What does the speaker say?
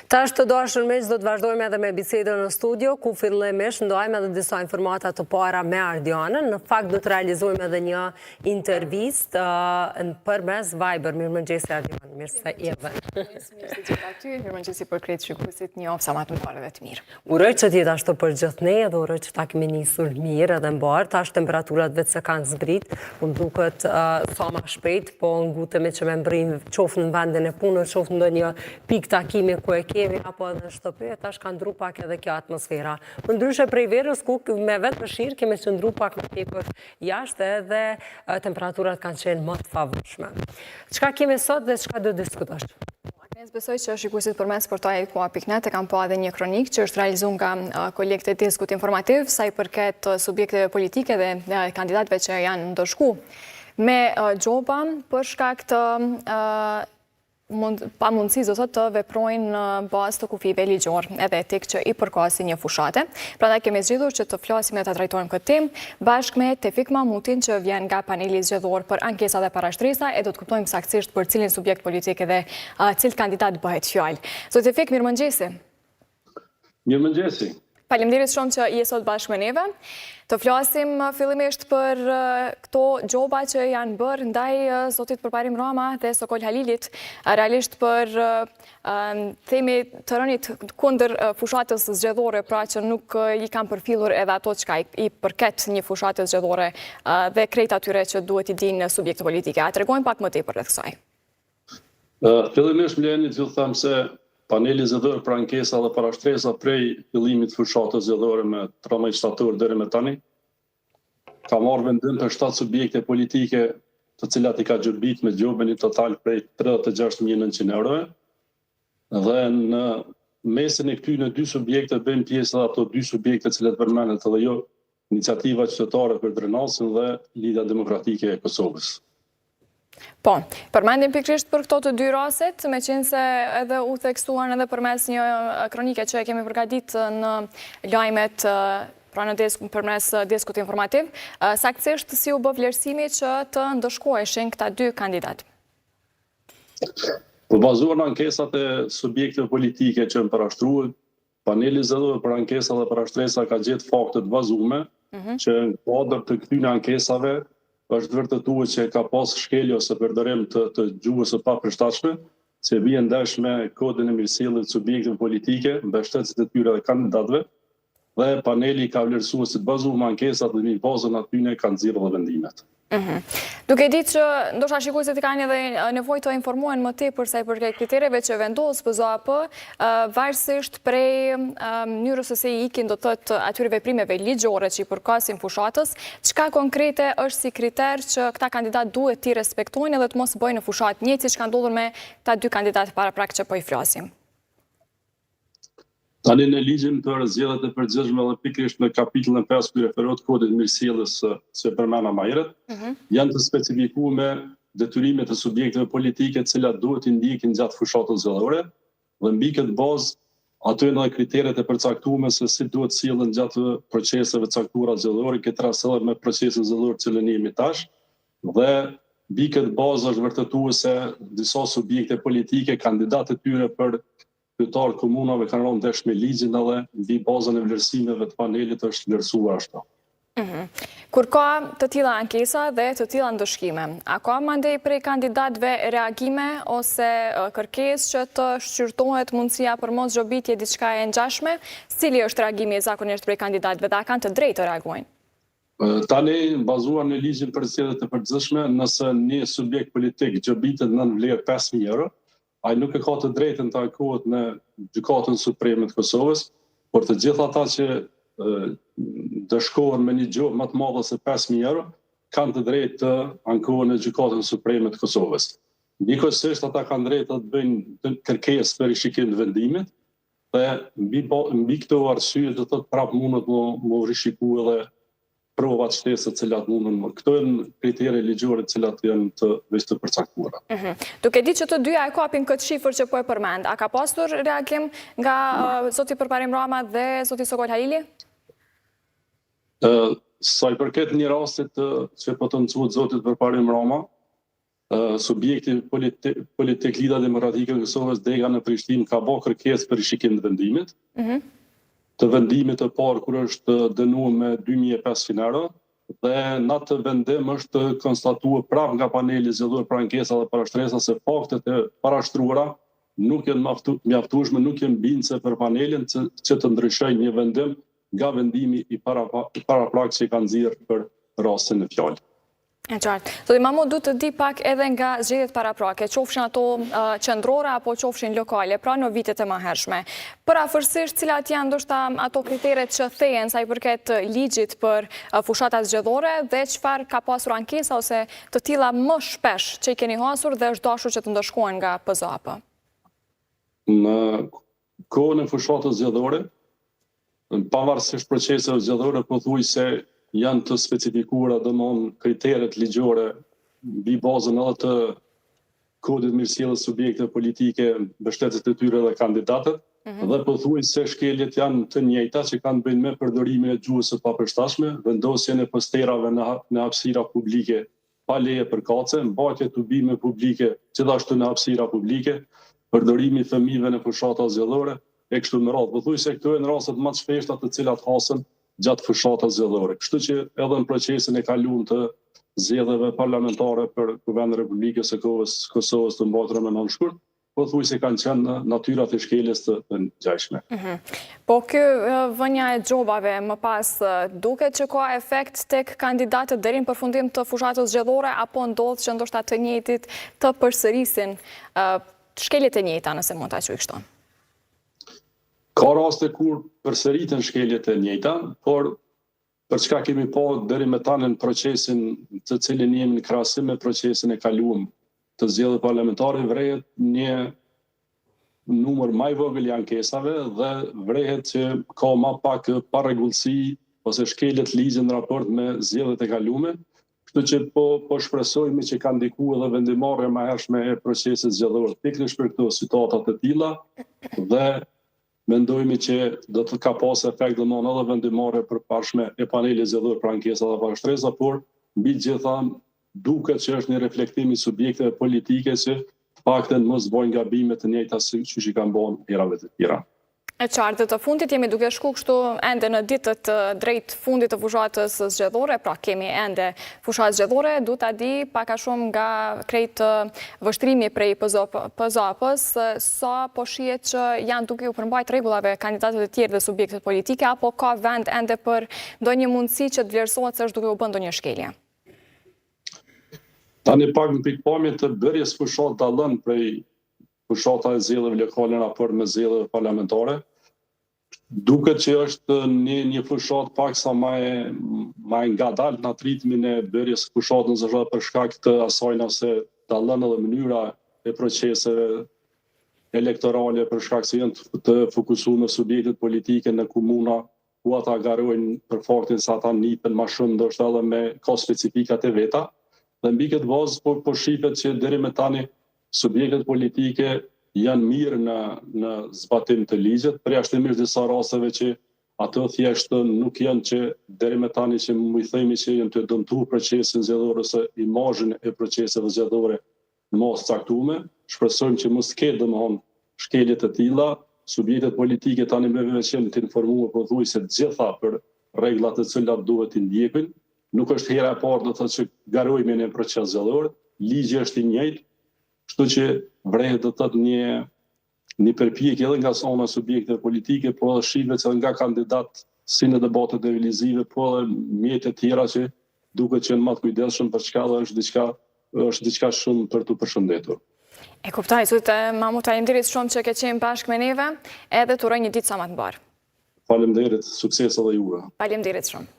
Tash të dashur miq, do të vazhdojmë edhe me bisedën në studio, ku fillimisht ndajmë edhe disa informata të para me Ardianën. Në fakt do të realizojmë edhe një intervistë përmes Viber. Mirëmëngjesi Ardianë, mirë se jeve. Mirëmëngjesi për krejt shikuesit, një ofë sa më të parë dhe të mirë. Uroj që t'jetë ashtu për gjithë ne, dhe uroj që ta kemi nisur mirë edhe mbar. Tash temperaturat vetë se kanë zbrit, po duket sa më shpejt, po ngutemi që me mbrim qoftë në vendin e punës, qoftë në ndonjë pikë takimi ku e kemi apo edhe në shtëpi, tash ka ndru pak edhe kjo atmosfera. Për ndryshe prej verës ku me vetë mëshirë kemi qëndru pak më tepër jashtë edhe temperaturat kanë qenë më të favorshme. Çka kemi sot dhe çka do diskutosh? Agnes, besoj që shikuesit përmes portalit Koa.net e kam pa edhe një kronik që është realizuar nga kolegët e Deskut Informativ sa i përket subjekteve politike dhe kandidatëve që janë ndëshku me gjoba për shkak të pa mundësi të veprojnë në bazë të kufive ligjor edhe etik që i përkasin një fushate. Prandaj kemi zgjedhur që të flasim dhe të trajtojmë këtë temë bashkë me Tefik Mahmutin që vjen nga paneli zgjedhor për ankesa dhe parashtresa e do të kuptojmë saktësisht për cilin subjekt politik dhe cil kandidat bëhet fjalë. Zot Tefik, mirëmëngjesi. Mirëmëngjesi. Faleminderit shumë që je sot bashkë me neve. Të flasim fillimisht për këto gjoba që janë bërë ndaj zotit Përparim Rama dhe Sokol Halilit, realisht për themi të rënit kundër fushatës zgjedhore, pra që nuk i kanë përfillur edhe ato që i përket një fushatës zgjedhore dhe krejt atyre që duhet i dinë subjekte politike. A tregojmë pak më tepër rreth kësaj? Fillimisht më lejeni të them se paneli zgjedhor për ankesa dhe parashtresa prej fillimit të fushatës zgjedhore me 13 shtator deri me tani ka marrë vendim për 7 subjekte politike të cilat i ka gjërbit me gjobën i total prej 36.900 eurove dhe në mesin e këtyre 2 subjekte bëjmë pjesë dhe ato 2 subjekte cilat përmendet edhe jo iniciativa qytetare për drenasin dhe Lidhja Demokratike e Kosovës. Po, përmendim pikërisht për këto të 2 raset, me qenë se edhe u theksuan edhe përmes një kronike që e kemi përgatitur në lajmet pra në përmes Deskut Informativ, saktësisht si u bë vlerësimi që të ndëshkoheshin këta 2 kandidat? Për bazuar në ankesat e subjekteve politike që në parashtruar, paneli zgjedhor për ankesa dhe parashtresa ka gjetë fakte të bazuara që në kuadër të këtyre ankesave është vërtetuar që ka pas shkelje ose përdorim të gjuhës së papërshtatshme, që vjen ndesh me kodin e mirësjelljes të subjekteve politike, mbështetësit e tyre dhe kandidatëve, dhe paneli ka vlerësuar se të bazuar në ankesat dhe në bazën atyre kanë nxjerrë dhe vendimet. Duke ditë që ndoshta shikuesit kanë edhe nevojë të informohen më tepër sa i përket kritereve që vendos BZAP, varësisht prej mënyrës se i ikin do të thotë atyre veprimeve ligjore që i përkasin fushatës, çka konkrete është si kriter që këta kandidat duhet t'i respektojnë edhe të mos bëjnë në fushatë njëjtë siç ka ndodhur me ta 2 kandidatë paraprak që po i flasim? Tani në ligjin për zgjedhjet e përgjithshme dhe pikërisht në kapitullin 5 ku referohet kodit mirësjelljes që përmenda më herët, janë të specifikuar me detyrimet e subjekteve politike të cilat duhet i ndjekin gjatë fushatës zgjedhore dhe mbi këtë bazë aty janë edhe kriteret e përcaktuara se si duhet sillen gjatë proceseve të caktuara zgjedhore, këtë rast edhe me procesin zgjedhor që jemi tash, dhe mbi këtë bazë është vërtetuar se disa subjekte politike, kandidatë e tyre për qytetarë komunave kanë rënë ndesh me ligjin edhe mbi bazën e vlerësimeve të panelit është vlerësuar ashtu. Kur ka të tilla ankesa dhe të tilla ndëshkime, a ka mandej prej kandidatëve reagime ose kërkesë që të shqyrtohet mundësia për mos xhobitje diçka e ngjashme? Cili është reagimi zakonisht prej kandidatëve dhe a kanë të drejtë të reagojnë? Tani, bazuar në ligjin për zgjedhjet e përgjithshme, nëse një subjekt politik xhobitet në vlerë 5.000 euro, ai nuk e ka të drejtën të ankohet në Gjykatën Supreme të Kosovës, por të gjithë ata që dëshkohen me një gjobë më të madhe se 5.000 euro, kanë të drejtë të ankohen në Gjykatën Supreme të Kosovës. Njëkohësisht ata kanë drejtë të bëjnë kërkesë për rishikim të vendimit dhe mbi këto arsye do të thotë prapë mundet më rishikuar edhe provat shtesë të cilat mundën. Këto janë kriteret ligjore të cilat janë të përcaktuara. Duke ditë që të dyja e kapin këtë shifër që po e përmend, a ka pasur reagim nga zoti Përparim Rama dhe zoti Sokol Halili? Sa i përket një rastit që po të mësuat zotit Përparim Rama, subjekti politik Lida Demokratike e Kosovës Dega në Prishtinë ka bërë kërkesë për rishikim të vendimit. Të vendimit të parë kur është dënuar me 2.500 euro dhe në atë vendim është konstatuar prapë nga paneli zgjedhor për ankesa dhe parashtresa se faktet e parashtruara nuk janë mjaftueshme, nuk janë bindëse për panelin që të ndryshojë një vendim nga vendimi i paraprak që i kanë nxjerrë për rastin e fjalë. E qartë. Zoti Mahmud, du të di pak edhe nga zgjedhjet paraprake, qofshin ato qendrore apo qofshin lokale, pra në vitet e mëhershme. Parafërsisht, cilat janë ndoshta ato kriteret që thehen sa i përket ligjit për fushatat zgjedhore dhe çfarë ka pasur ankesa ose të tilla më shpesh që i keni hasur dhe është dashur që të ndëshkohen nga PZAP? Në kohën e fushatës zgjedhore, pavarësisht proceseve zgjedhore, pothuajse janë të specifikuara domthon kriteret ligjore mbi bazën edhe të kodit mirësjelljes subjekteve politike, mbështetësit e tyre dhe kandidatët, dhe pothuajse shkeljet janë të njëjta që kanë bënë me përdorimin e gjuhës së papërshtatshme, vendosjen e posterave në hapësira publike pa leje përkatëse, mbajtje tubime publike gjithashtu në hapësira publike, përdorimi i fëmijëve në fushata zgjedhore e kështu me radhë. Pothuajse këto janë rastet më të shpeshta të cilat hasen gjatë fushatës zgjedhore. Kështu që edhe në procesin e kaluar të zgjedhjeve parlamentare për Kuvendin e Republikës së Kosovës të mbajtura me nënshkurt, pothuajse kanë qenë në natyrat e shkeljes të ngjashme. Po kjo vënia e xhobave më pas duket që ka efekt tek kandidatët deri në përfundim të fushatës zgjedhore apo ndodh që ndoshta të njëjtit të përsërisin shkeljet e njëjta, nëse mund ta quaj kështu? Ka raste kur përsëriten shkeljet e njëjta, por për çka kemi pa deri më tani në procesin të cilin jemi në krahasim me procesin e kaluar të zgjedhjeve parlamentare, vrehet një numër më i vogël i ankesave dhe vrehet që ka më pak parregullsi ose shkelje të ligjit në raport me zgjedhjet e kaluara. Kështu që po shpresojmë që ka ndikuar edhe vendimarrja më hershme e procesit zgjedhor pikërisht për këto situata të tilla dhe mendojmë që do të ka pas efekt domthonë edhe vendimarrje përparshme e panelit zgjedhor për ankesa dhe parashtresa, por mbi gjitha duket që është një reflektim i subjekteve politike që fakten mos bëjnë gabime të njëjta siç i kanë bën herave të tjera. E qartë, të fundit jemi duke shku kështu ende në ditët drejt fundit të fushatës zgjedhore, pra kemi ende fushatë zgjedhore, du ta di pak a shumë nga krejt vështrimi prej PZAP-s, sa po shihet që janë duke u përmbajt rregullave kandidatët e tjerë dhe subjektet politike, apo ka vend ende për ndonjë mundësi që të vlerësohet se është duke u bën ndonjë shkelje? Tani pak në pikpamje të bërjes fushat dallon prej fushata e zgjedhjeve lokale në raport me zgjedhjeve parlamentare. Duket që është një fushat paksa më e ngadalt në ritmin e bërjes fushatës zgjedhore për shkak të asaj se dallon edhe mënyra e proceseve elektorale për shkak se janë të fokusuar në subjektet politike në komuna ku ata garojnë për faktin se ata nipen më shumë ndoshta edhe me ka specifikat e veta. Dhe mbi këtë bazë po shihet që deri më tani subjektet politike janë mirë në zbatim të ligjit, përjashtimisht disa rasteve që ato thjesht nuk janë që deri më tani që më i themi që janë të dëmtuar procesin zgjedhor ose imazhin e proceseve zgjedhore mos caktuar. Shpresojmë që mos ketë domthon shkelje të tilla, subjektet politike tani më veçanë të informuar pothuajse të gjitha për rregullat të cilat duhet të ndjekin. Nuk është hera e parë do të thotë që garojmë në proces zgjedhor, ligji është i njëjtë. Kështu që vrehet do të thotë një përpjekje edhe nga ana e subjekteve politike, po edhe shihet që nga kandidat si në debatet televizive, po edhe mjete të tjera që duket që janë më të kujdesshëm për çka dhe është diçka shumë për të përshëndetur. E kuptoj, zotë Mahmud, faleminderit shumë që ke qenë bashkë me neve, edhe të uroj një ditë sa më të mbar. Faleminderit, sukses edhe juve. Faleminderit shumë.